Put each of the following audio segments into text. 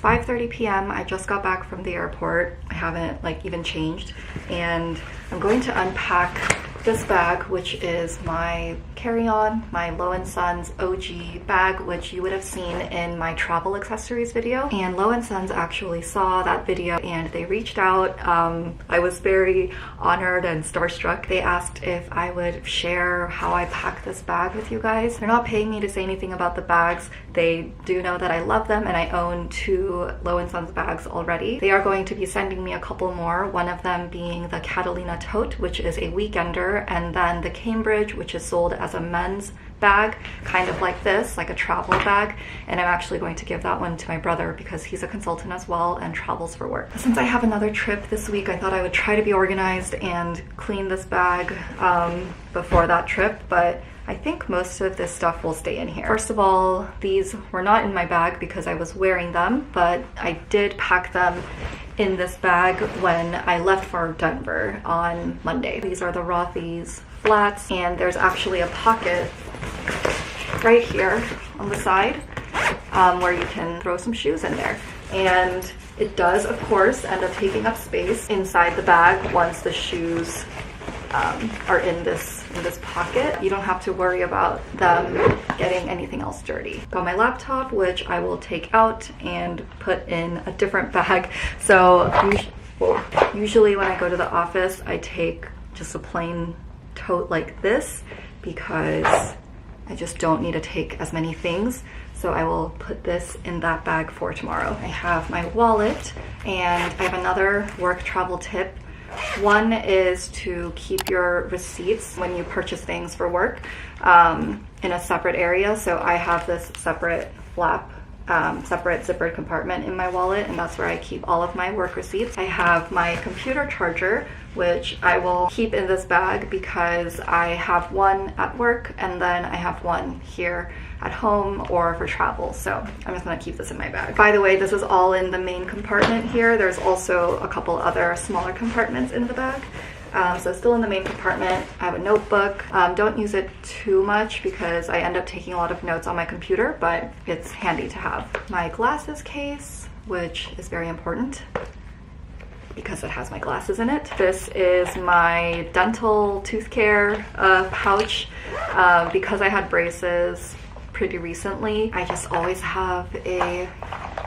5:30 p.m. I just got back from the airport. I haven't like even changed, and I'm going to unpack this bag, which is my carry-on, my Low & Sons OG bag, which you would have seen in my travel accessories video. And Low & Sons actually saw that video and they reached out. I was very honored and starstruck. They asked if I would share how I pack this bag with you guys. They're not paying me to say anything about the bags. They do know that I love them, and I own 2 Low & Sons bags already. They are going to be sending me a couple more, one of them being the Catalina Tote, which is a weekender, and then the Cambridge, which is sold as a men's bag, kind of like this, like a travel bag. And I'm actually going to give that one to my brother because he's a consultant as well and travels for work. Since I have another trip this week, I thought I would try to be organized and clean this bag before that trip, but I think most of this stuff will stay in here. First of all, these were not in my bag because I was wearing them, but I did pack them in this bag when I left for Denver on Monday. These are the Rothy's flats, and there's actually a pocket right here on the side where you can throw some shoes in there. And it does, of course, end up taking up space inside the bag once the shoes are in this pocket. You don't have to worry about them getting anything else dirty. Got my laptop, which I will take out and put in a different bag. So usually when I go to the office, I take just a plain tote like this because I just don't need to take as many things. So I will put this in that bag for tomorrow. I have my wallet, and I have another work travel tip. One is to keep your receipts when you purchase things for work in a separate area. So I have this separate flap, separate zippered compartment in my wallet, and that's where I keep all of my work receipts. I have my computer charger, which I will keep in this bag because I have one at work and then I have one here at home or for travel. So I'm just gonna keep this in my bag. By the way, this is all in the main compartment here. There's also a couple other smaller compartments in the bag. So still in the main compartment. I have a notebook. Don't use it too much because I end up taking a lot of notes on my computer, but it's handy to have. My glasses case, which is very important because it has my glasses in it. This is my dental tooth care pouch. Because I had braces pretty recently, I just always have a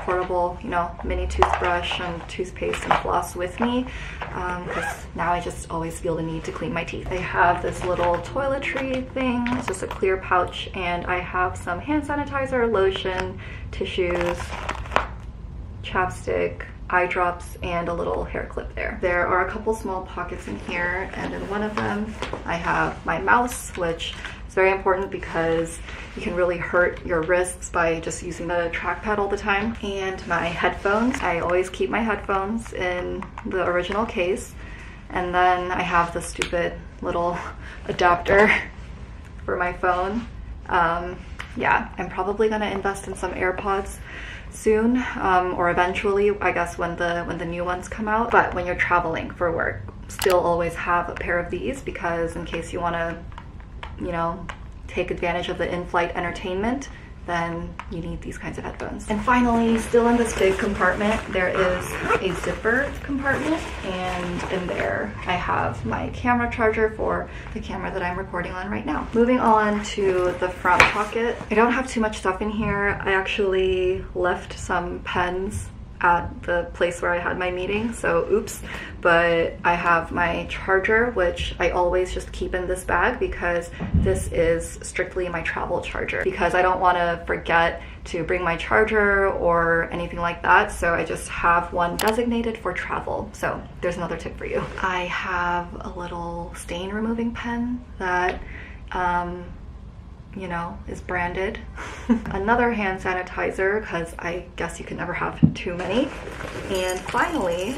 portable, mini toothbrush and toothpaste and floss with me because now I just always feel the need to clean my teeth. I have this little toiletry thing. It's just a clear pouch, and I have some hand sanitizer, lotion, tissues, chapstick, eye drops, and a little hair clip there. There are a couple small pockets in here, and in one of them I have my mouse, which is very important because you can really hurt your wrists by just using the trackpad all the time. And my headphones. I always keep my headphones in the original case. And then I have the stupid little adapter for my phone. Yeah, I'm probably gonna invest in some AirPods soon, or eventually, I guess when the new ones come out. But when you're traveling for work, still always have a pair of these because in case you wanna, take advantage of the in-flight entertainment, then you need these kinds of headphones. And finally, still in this big compartment, there is a zipper compartment, and in there I have my camera charger for the camera that I'm recording on right now. Moving on to the front pocket. I don't have too much stuff in here. I actually left some pens at the place where I had my meeting, so oops. But I have my charger, which I always just keep in this bag because this is strictly my travel charger, because I don't want to forget to bring my charger or anything like that. So I just have one designated for travel. So there's another tip for you. I have a little stain removing pen that is branded. Another hand sanitizer, because I guess you can never have too many. And finally,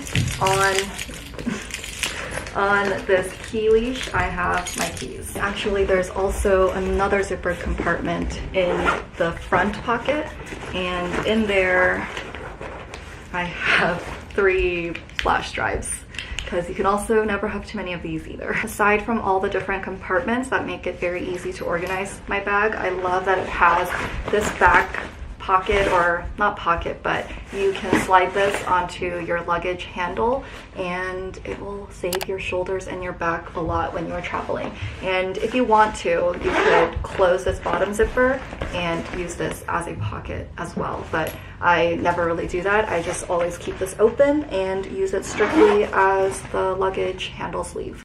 on this key leash, I have my keys. Actually, there's also another zippered compartment in the front pocket, and in there I have 3 flash drives, because you can also never have too many of these either. Aside from all the different compartments that make it very easy to organize my bag, I love that it has this back pocket, or not pocket, but you can slide this onto your luggage handle and it will save your shoulders and your back a lot when you're traveling. And if you want to, you could close this bottom zipper and use this as a pocket as well, but I never really do that. I just always keep this open and use it strictly as the luggage handle sleeve.